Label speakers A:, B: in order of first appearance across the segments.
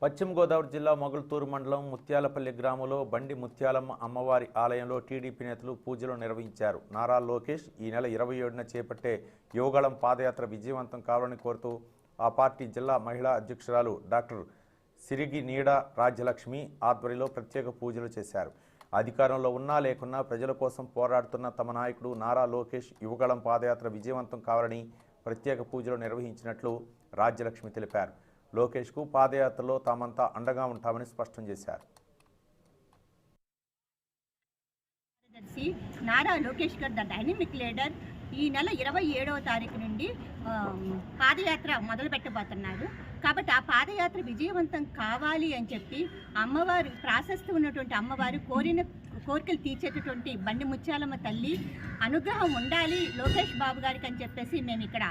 A: పశ్చిమ గోదావరి జిల్లా మొగల్తూరు మండలం ముత్యాలపల్లి గ్రామంలో బండి ముత్యాలమ్మ అమ్మవారి ఆలయంలో టీడీపీ నేతలు పూజలు నిర్వహించారు. నారా లోకేష్ ఈ నెల 27న చేపట్టే యువగళం పాదయాత్ర విజయవంతం కావాలని కోరుతూ ఆ పార్టీ జిల్లా మహిళా అధ్యక్షురాలు డాక్టర్ సిరిగి నీడ రాజ్యలక్ష్మి ఆధ్వర్యంలో ప్రత్యేక పూజలు చేశారు. అధికారంలో ఉన్నా లేకున్నా ప్రజల కోసం పోరాడుతున్న తమ నాయకుడు నారా లోకేష్ యువగళం పాదయాత్ర విజయవంతం కావాలని ప్రత్యేక పూజలు నిర్వహించినట్లు రాజ్యలక్ష్మి తెలిపారు. లోకేష్కు పాదయాత్రలో తామంతా అండగా ఉంటామని స్పష్టం చేశారు.
B: నారా లోకేష్ గారు ద డైనమిక్ లీడర్ ఈ నెల 27వ తారీఖు నుండి పాదయాత్ర మొదలు పెట్టబోతున్నారు. కాబట్టి ఆ పాదయాత్ర విజయవంతం కావాలి అని చెప్పి అమ్మవారు ప్రాశస్తి ఉన్నటువంటి అమ్మవారు కోరికలు తీర్చేటటువంటి బండి ముత్యాలమ్మ తల్లి అనుగ్రహం ఉండాలి లోకేష్ బాబు గారికి అని చెప్పేసి మేము ఇక్కడ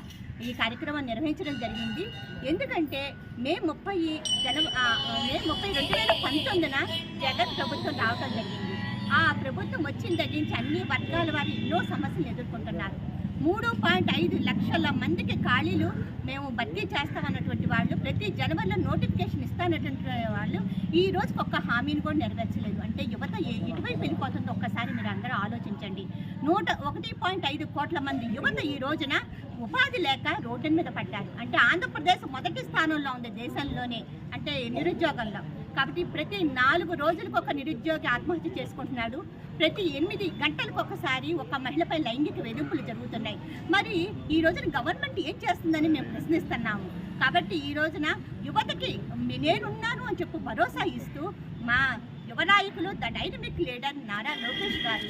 B: ఈ కార్యక్రమాన్ని నిర్వహించడం జరిగింది. ఎందుకంటే మే 30 2019న జగన్ ప్రభుత్వం రావడం జరిగింది. ఆ ప్రభుత్వం వచ్చిన దగ్గర నుంచి అన్ని వర్గాల వారు ఎన్నో సమస్యలు ఎదుర్కొంటున్నారు. 3.5 లక్షల మందికి ఖాళీలు మేము భర్తీ చేస్తామన్నటువంటి వాళ్ళు, ప్రతి జనవరిలో నోటిఫికేషన్ ఇస్తానటువంటి వాళ్ళు ఈ రోజుకి ఒక్క హామీని కూడా నెరవేర్చలేదు. అంటే యువత ఎటువైపు వెళ్ళిపోతుందో ఒక్కసారి మీరు అందరూ ఆలోచించండి. 1.5 కోట్ల మంది యువత ఈ రోజున ఉపాధి లేక రోడ్డు మీద పడ్డారు. అంటే ఆంధ్రప్రదేశ్ మొదటి స్థానంలో ఉంది దేశంలోనే అంటే నిరుద్యోగంలో. కాబట్టి ప్రతి 4 రోజులకు ఒక నిరుద్యోగి ఆత్మహత్య చేసుకుంటున్నాడు. ప్రతి 8 గంటలకు ఒకసారి ఒక మహిళపై లైంగిక వేధింపులు జరుగుతున్నాయి. మరి ఈ రోజున గవర్నమెంట్ ఏం చేస్తుందని మేము ప్రశ్నిస్తున్నాము. కాబట్టి ఈ రోజున యువతకి నేనున్నాను అని చెప్పి భరోసా ఇస్తూ మా యువ నాయకులు the dynamic leader Nara Lokesh గారు